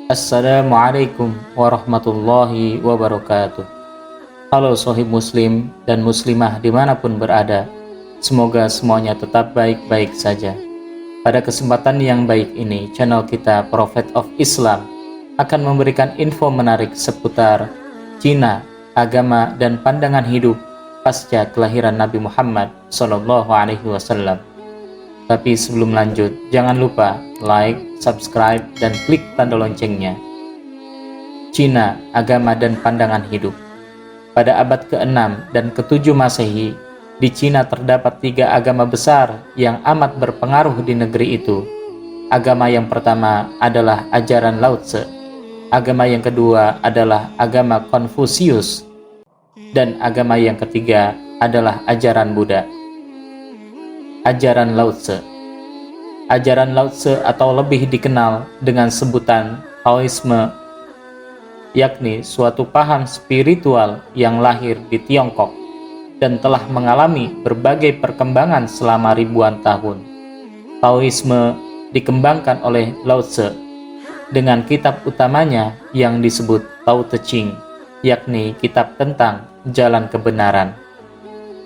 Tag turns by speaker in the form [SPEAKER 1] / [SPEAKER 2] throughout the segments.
[SPEAKER 1] Assalamualaikum warahmatullahi wabarakatuh. Halo sohib muslim dan muslimah dimanapun berada. Semoga semuanya tetap baik-baik saja. Pada kesempatan yang baik ini, channel kita Prophet of Islam akan memberikan info menarik seputar Cina, agama dan pandangan hidup pasca kelahiran Nabi Muhammad SAW. Tapi sebelum lanjut, jangan lupa like, subscribe, dan klik tanda loncengnya. Cina, agama dan pandangan hidup. Pada abad ke-6 dan ke-7 Masehi, di Cina terdapat 3 agama besar yang amat berpengaruh di negeri itu. Agama yang pertama adalah ajaran Lao Tse. Agama yang kedua adalah agama Konfusius. Dan agama yang ketiga adalah ajaran Buddha. Ajaran Lao Tse. Ajaran Lao Tse atau lebih dikenal dengan sebutan Taoisme, yakni suatu paham spiritual yang lahir di Tiongkok dan telah mengalami berbagai perkembangan selama ribuan tahun. Taoisme dikembangkan oleh Lao Tse dengan kitab utamanya yang disebut Tao Te Ching, yakni kitab tentang jalan kebenaran.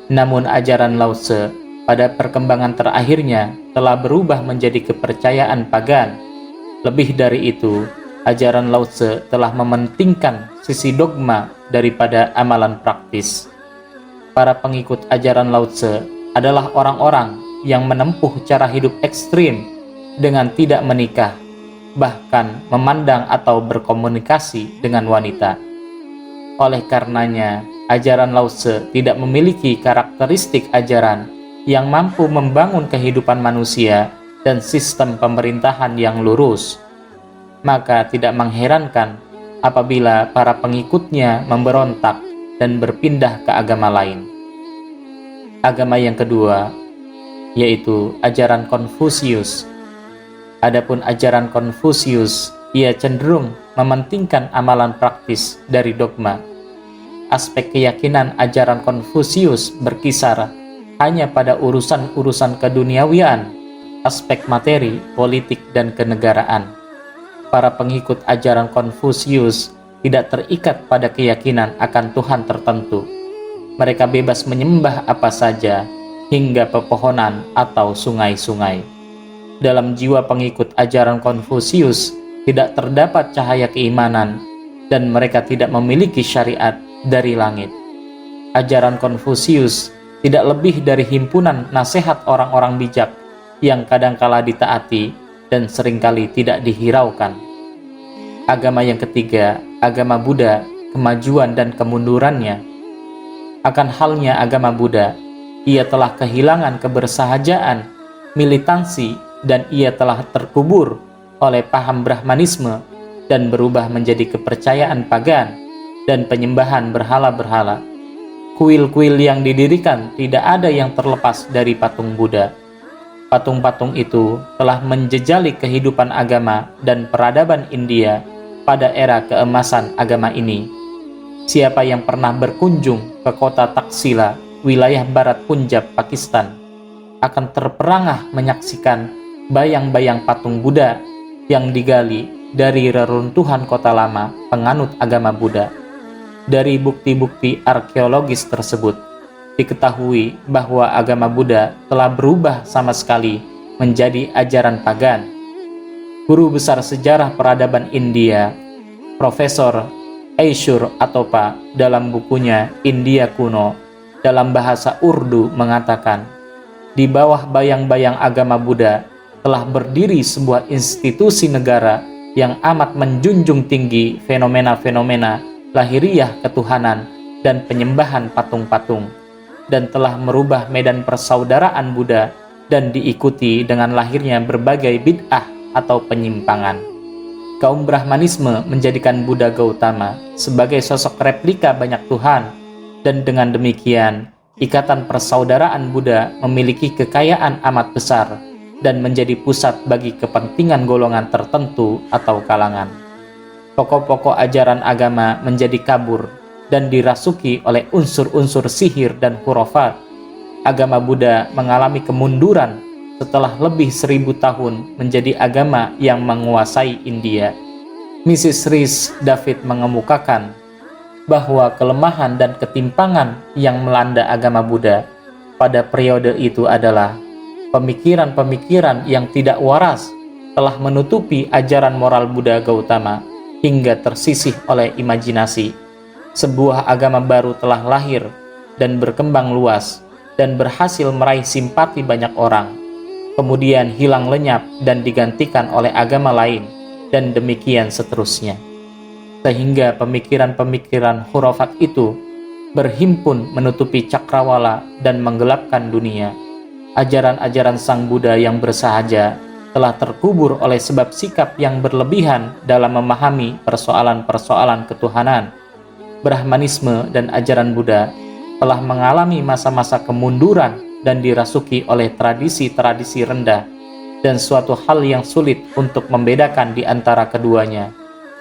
[SPEAKER 1] Namun ajaran Lao Tse pada perkembangan terakhirnya telah berubah menjadi kepercayaan pagan. Lebih dari itu, ajaran Lao Tse telah mementingkan sisi dogma daripada amalan praktis. Para pengikut ajaran Lao Tse adalah orang-orang yang menempuh cara hidup ekstrim dengan tidak menikah, bahkan memandang atau berkomunikasi dengan wanita. Oleh karenanya, ajaran Lao Tse tidak memiliki karakteristik ajaran yang mampu membangun kehidupan manusia dan sistem pemerintahan yang lurus. Maka tidak mengherankan apabila para pengikutnya memberontak dan berpindah ke agama lain. Agama yang kedua yaitu ajaran Konfusius. Adapun ajaran Konfusius, ia cenderung mementingkan amalan praktis dari dogma. Aspek keyakinan ajaran Konfusius berkisar hanya pada urusan-urusan keduniawian, aspek materi, politik, dan kenegaraan. Para pengikut ajaran Konfusius tidak terikat pada keyakinan akan Tuhan tertentu. Mereka bebas menyembah apa saja, hingga pepohonan atau sungai-sungai. Dalam jiwa pengikut ajaran Konfusius tidak terdapat cahaya keimanan, dan mereka tidak memiliki syariat dari langit. Ajaran Konfusius tidak lebih dari himpunan nasihat orang-orang bijak yang kadangkala ditaati dan seringkali tidak dihiraukan. Agama yang ketiga, agama Buddha, kemajuan dan kemundurannya. Akan halnya agama Buddha, ia telah kehilangan kebersahajaan, militansi, dan ia telah terkubur oleh paham Brahmanisme dan berubah menjadi kepercayaan pagan dan penyembahan berhala-berhala. Kuil-kuil yang didirikan tidak ada yang terlepas dari patung Buddha. Patung-patung itu telah menjejali kehidupan agama dan peradaban India pada era keemasan agama ini. Siapa yang pernah berkunjung ke kota Taksila, wilayah barat Punjab, Pakistan, akan terperangah menyaksikan bayang-bayang patung Buddha yang digali dari reruntuhan kota lama penganut agama Buddha. Dari bukti-bukti arkeologis tersebut, diketahui bahwa agama Buddha telah berubah sama sekali menjadi ajaran pagan. Guru besar sejarah peradaban India, Profesor Aishur Atopa, dalam bukunya India Kuno dalam bahasa Urdu mengatakan, di bawah bayang-bayang agama Buddha telah berdiri sebuah institusi negara yang amat menjunjung tinggi fenomena-fenomena lahiriah ketuhanan dan penyembahan patung-patung, dan telah merubah medan persaudaraan Buddha dan diikuti dengan lahirnya berbagai bid'ah atau penyimpangan. Kaum Brahmanisme menjadikan Buddha Gautama sebagai sosok replika banyak Tuhan, dan dengan demikian ikatan persaudaraan Buddha memiliki kekayaan amat besar dan menjadi pusat bagi kepentingan golongan tertentu atau kalangan. Pokok-pokok ajaran agama menjadi kabur dan dirasuki oleh unsur-unsur sihir dan khurafat. agama Buddha mengalami kemunduran setelah lebih 1000 tahun menjadi agama yang menguasai India. Mrs. Rhys David mengemukakan bahwa kelemahan dan ketimpangan yang melanda agama Buddha pada periode itu adalah pemikiran-pemikiran yang tidak waras telah menutupi ajaran moral Buddha Gautama hingga tersisih oleh imajinasi. Sebuah agama baru telah lahir dan berkembang luas dan berhasil meraih simpati banyak orang, kemudian hilang lenyap dan digantikan oleh agama lain, dan demikian seterusnya. Sehingga pemikiran-pemikiran khurafat itu berhimpun menutupi cakrawala dan menggelapkan dunia. Ajaran-ajaran Sang Buddha yang bersahaja telah terkubur oleh sebab sikap yang berlebihan dalam memahami persoalan-persoalan ketuhanan. Brahmanisme dan ajaran Buddha telah mengalami masa-masa kemunduran dan dirasuki oleh tradisi-tradisi rendah, dan suatu hal yang sulit untuk membedakan di antara keduanya.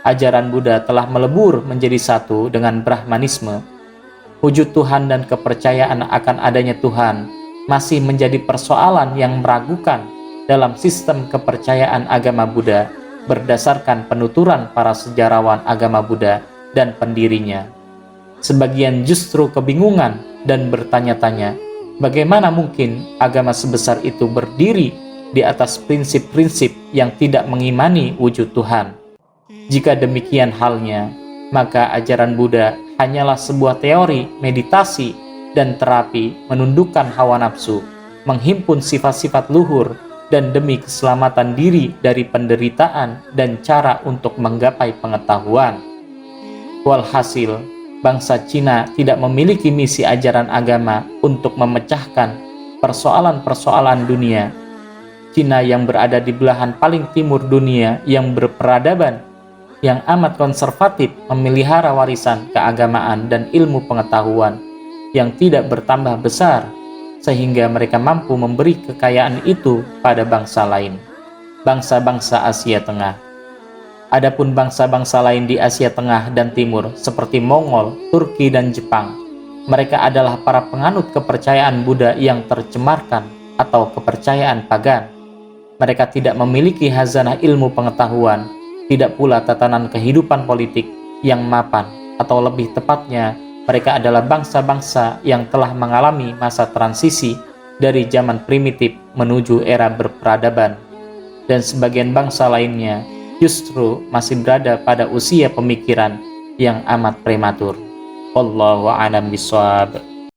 [SPEAKER 1] Ajaran Buddha telah melebur menjadi satu dengan Brahmanisme. Wujud Tuhan dan kepercayaan akan adanya Tuhan masih menjadi persoalan yang meragukan dalam sistem kepercayaan agama Buddha berdasarkan penuturan para sejarawan agama Buddha dan pendirinya. Sebagian justru kebingungan dan bertanya-tanya, bagaimana mungkin agama sebesar itu berdiri di atas prinsip-prinsip yang tidak mengimani wujud Tuhan? Jika demikian halnya, maka ajaran Buddha hanyalah sebuah teori, meditasi, dan terapi menundukkan hawa nafsu, menghimpun sifat-sifat luhur, dan demi keselamatan diri dari penderitaan dan cara untuk menggapai pengetahuan. Walhasil, bangsa Cina tidak memiliki misi ajaran agama untuk memecahkan persoalan-persoalan dunia. Cina yang berada di belahan paling timur dunia yang berperadaban, yang amat konservatif, memelihara warisan keagamaan dan ilmu pengetahuan yang tidak bertambah besar, sehingga mereka mampu memberi kekayaan itu pada bangsa lain, bangsa-bangsa Asia Tengah. Adapun bangsa-bangsa lain di Asia Tengah dan Timur seperti Mongol, Turki, dan Jepang, mereka adalah para penganut kepercayaan Buddha yang tercemarkan atau kepercayaan pagan. Mereka tidak memiliki khazanah ilmu pengetahuan, tidak pula tatanan kehidupan politik yang mapan, atau lebih tepatnya, mereka adalah bangsa-bangsa yang telah mengalami masa transisi dari zaman primitif menuju era berperadaban, dan sebagian bangsa lainnya justru masih berada pada usia pemikiran yang amat prematur. Wallahu a'lam bishawab.